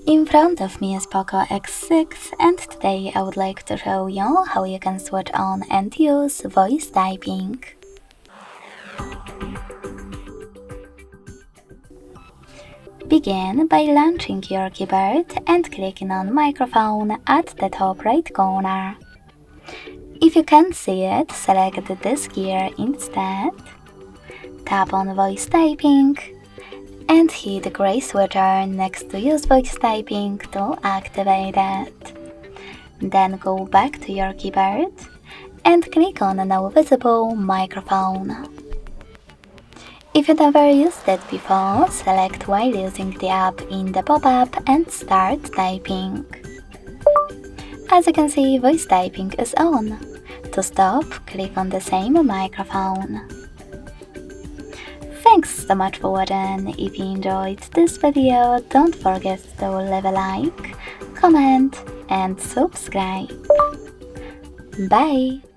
In front of me is POCO X6 and today I would like to show you how you can switch on and use voice typing. Begin by launching your keyboard and clicking on microphone at the top right corner. If you can't see it, select this gear instead. Tap on voice typing and hit the gray switcher next to use voice typing to activate it. Then go back to your keyboard and click on Now Visible Microphone. If you never used it before, select while using the app in the pop-up and start typing. As you can see, voice typing is on. To stop, click on the same microphone. Thanks so much for watching. If you enjoyed this video, don't forget to leave a like, comment and subscribe. Bye!